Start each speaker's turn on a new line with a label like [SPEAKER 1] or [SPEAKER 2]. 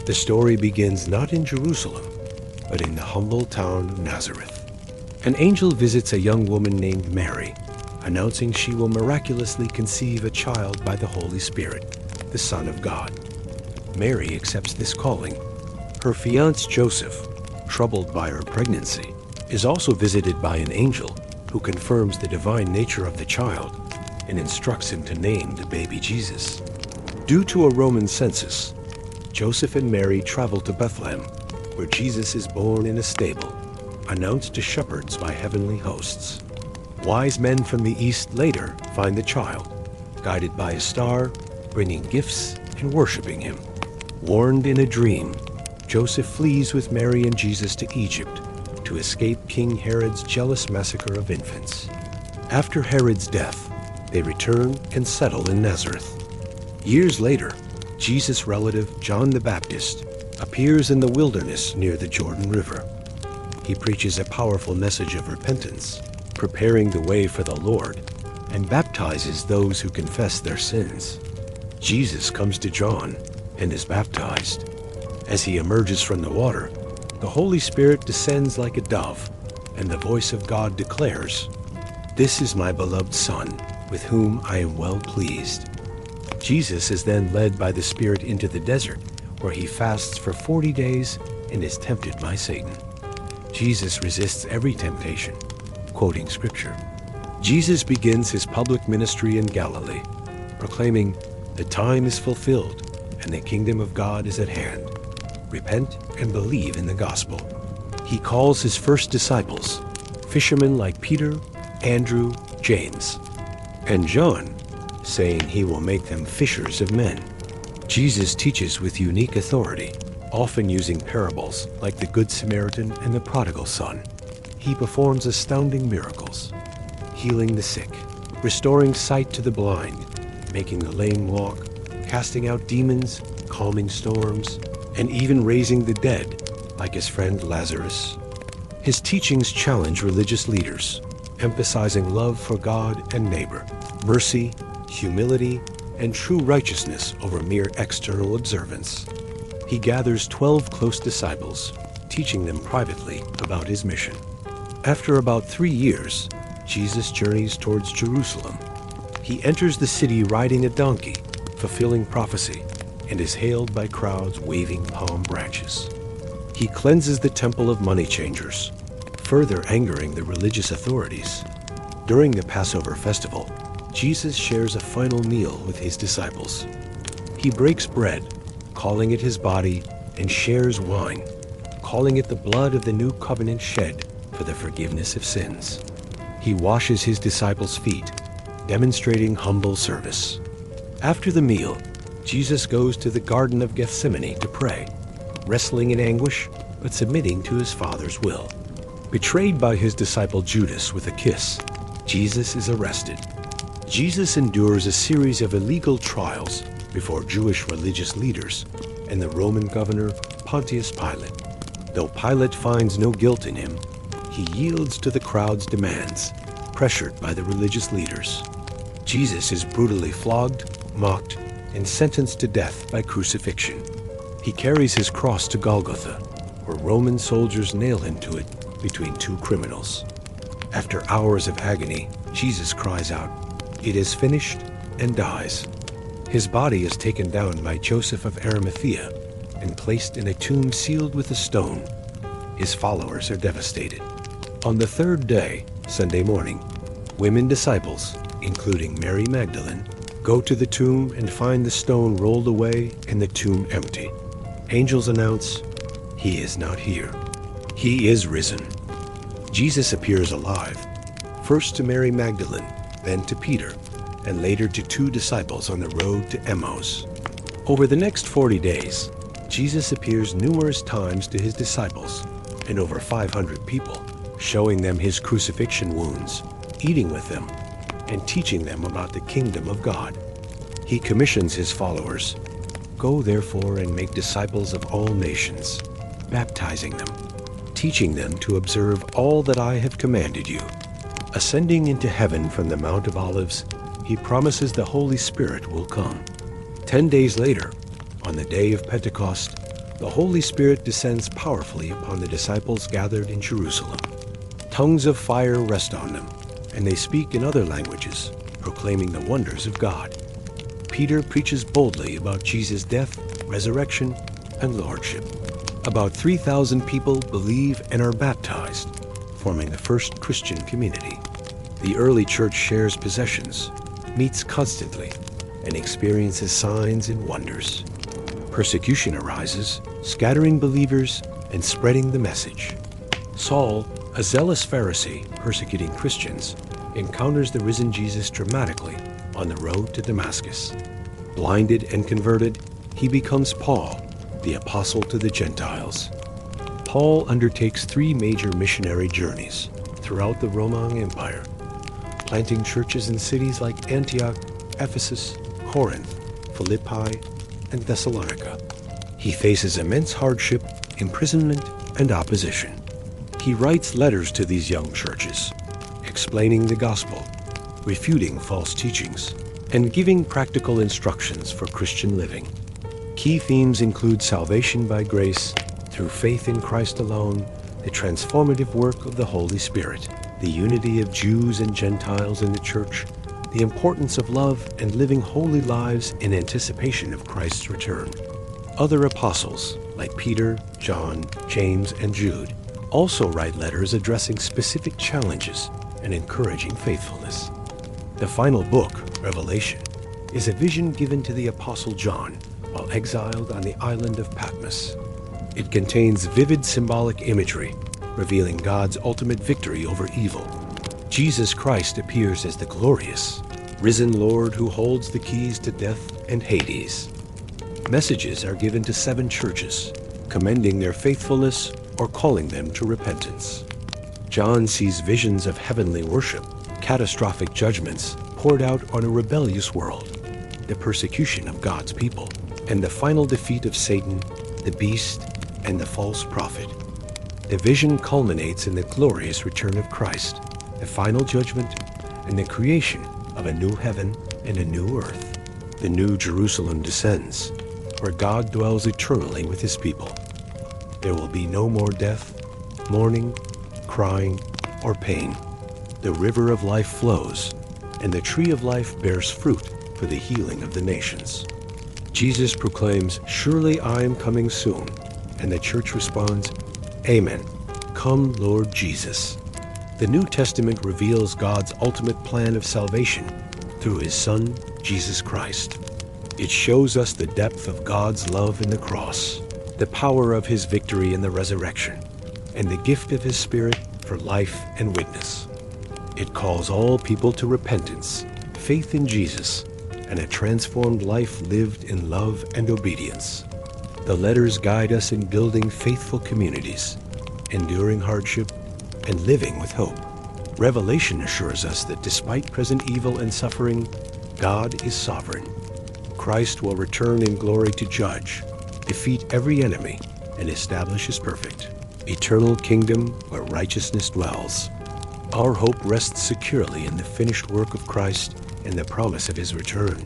[SPEAKER 1] The story begins not in Jerusalem, but in the humble town of Nazareth. An angel visits a young woman named Mary, announcing she will miraculously conceive a child by the Holy Spirit, the Son of God. Mary accepts this calling. Her fiancé Joseph, troubled by her pregnancy, is also visited by an angel who confirms the divine nature of the child and instructs him to name the baby Jesus. Due to a Roman census, Joseph and Mary travel to Bethlehem, where Jesus is born in a stable, announced to shepherds by heavenly hosts. Wise men from the east later find the child, guided by a star, bringing gifts and worshiping him. Warned in a dream, Joseph flees with Mary and Jesus to Egypt to escape King Herod's jealous massacre of infants. After Herod's death, they return and settle in Nazareth. Years later, Jesus' relative John the Baptist appears in the wilderness near the Jordan River. He preaches a powerful message of repentance, preparing the way for the Lord, and baptizes those who confess their sins. Jesus comes to John and is baptized. As he emerges from the water, the Holy Spirit descends like a dove, and the voice of God declares, "This is my beloved Son, with whom I am well pleased." Jesus is then led by the Spirit into the desert, where he fasts for 40 days and is tempted by Satan. Jesus resists every temptation, quoting Scripture. Jesus begins his public ministry in Galilee, proclaiming, "The time is fulfilled, and the kingdom of God is at hand. Repent and believe in the gospel." He calls his first disciples, fishermen like Peter, Andrew, James, and John, saying he will make them fishers of men. Jesus teaches with unique authority, often using parables like the Good Samaritan and the prodigal son. He performs astounding miracles, healing the sick, restoring sight to the blind, making the lame walk, casting out demons, calming storms, and even raising the dead, like his friend Lazarus. His teachings challenge religious leaders, emphasizing love for God and neighbor, mercy, humility, and true righteousness over mere external observance. He gathers 12 close disciples, teaching them privately about his mission. After about 3 years, Jesus journeys towards Jerusalem. He enters the city riding a donkey, fulfilling prophecy, and is hailed by crowds waving palm branches. He cleanses the temple of money changers, further angering the religious authorities. During the Passover festival, Jesus shares a final meal with his disciples. He breaks bread, calling it his body, and shares wine, calling it the blood of the new covenant shed for the forgiveness of sins. He washes his disciples' feet, demonstrating humble service. After the meal, Jesus goes to the Garden of Gethsemane to pray, wrestling in anguish, but submitting to his Father's will. Betrayed by his disciple Judas with a kiss, Jesus is arrested. Jesus endures a series of illegal trials before Jewish religious leaders and the Roman governor Pontius Pilate. Though Pilate finds no guilt in him, he yields to the crowd's demands, pressured by the religious leaders. Jesus is brutally flogged, mocked, and sentenced to death by crucifixion. He carries his cross to Golgotha, where Roman soldiers nail him to it between two criminals. After hours of agony, Jesus cries out, "It is finished," and dies. His body is taken down by Joseph of Arimathea and placed in a tomb sealed with a stone. His followers are devastated. On the third day, Sunday morning, women disciples, including Mary Magdalene, go to the tomb and find the stone rolled away and the tomb empty. Angels announce, "He is not here. He is risen." Jesus appears alive, first to Mary Magdalene, then to Peter, and later to 2 disciples on the road to Emmaus. Over the next 40 days, Jesus appears numerous times to his disciples and over 500 people, showing them his crucifixion wounds, eating with them, and teaching them about the kingdom of God. He commissions his followers, "Go therefore and make disciples of all nations, baptizing them, teaching them to observe all that I have commanded you." Ascending into heaven from the Mount of Olives, he promises the Holy Spirit will come. 10 days later, on the day of Pentecost, the Holy Spirit descends powerfully upon the disciples gathered in Jerusalem. Tongues of fire rest on them, and they speak in other languages, proclaiming the wonders of God. Peter preaches boldly about Jesus' death, resurrection, and lordship. About 3,000 people believe and are baptized, forming the first Christian community. The early church shares possessions, meets constantly, and experiences signs and wonders. Persecution arises, scattering believers and spreading the message. Saul, a zealous Pharisee persecuting Christians, encounters the risen Jesus dramatically on the road to Damascus. Blinded and converted, he becomes Paul, the apostle to the Gentiles. Paul undertakes 3 major missionary journeys throughout the Roman Empire, planting churches in cities like Antioch, Ephesus, Corinth, Philippi, and Thessalonica. He faces immense hardship, imprisonment, and opposition. He writes letters to these young churches, explaining the gospel, refuting false teachings, and giving practical instructions for Christian living. Key themes include salvation by grace, through faith in Christ alone, the transformative work of the Holy Spirit, the unity of Jews and Gentiles in the church, the importance of love and living holy lives in anticipation of Christ's return. Other apostles, like Peter, John, James, and Jude, also write letters addressing specific challenges and encouraging faithfulness. The final book, Revelation, is a vision given to the Apostle John while exiled on the island of Patmos. It contains vivid symbolic imagery, revealing God's ultimate victory over evil. Jesus Christ appears as the glorious, risen Lord who holds the keys to death and Hades. Messages are given to 7 churches, commending their faithfulness or calling them to repentance. John sees visions of heavenly worship, catastrophic judgments poured out on a rebellious world, the persecution of God's people, and the final defeat of Satan, the beast, and the false prophet. The vision culminates in the glorious return of Christ, the final judgment, and the creation of a new heaven and a new earth. The new Jerusalem descends, where God dwells eternally with his people. There will be no more death, mourning, crying, or pain. The river of life flows, and the tree of life bears fruit for the healing of the nations. Jesus proclaims, "Surely I am coming soon," and the church responds, "Amen. Come, Lord Jesus." The New Testament reveals God's ultimate plan of salvation through his Son, Jesus Christ. It shows us the depth of God's love in the cross, the power of his victory in the resurrection, and the gift of his Spirit for life and witness. It calls all people to repentance, faith in Jesus, and a transformed life lived in love and obedience. The letters guide us in building faithful communities, enduring hardship, and living with hope. Revelation assures us that despite present evil and suffering, God is sovereign. Christ will return in glory to judge, defeat every enemy, and establish his perfect, eternal kingdom where righteousness dwells. Our hope rests securely in the finished work of Christ and the promise of his return.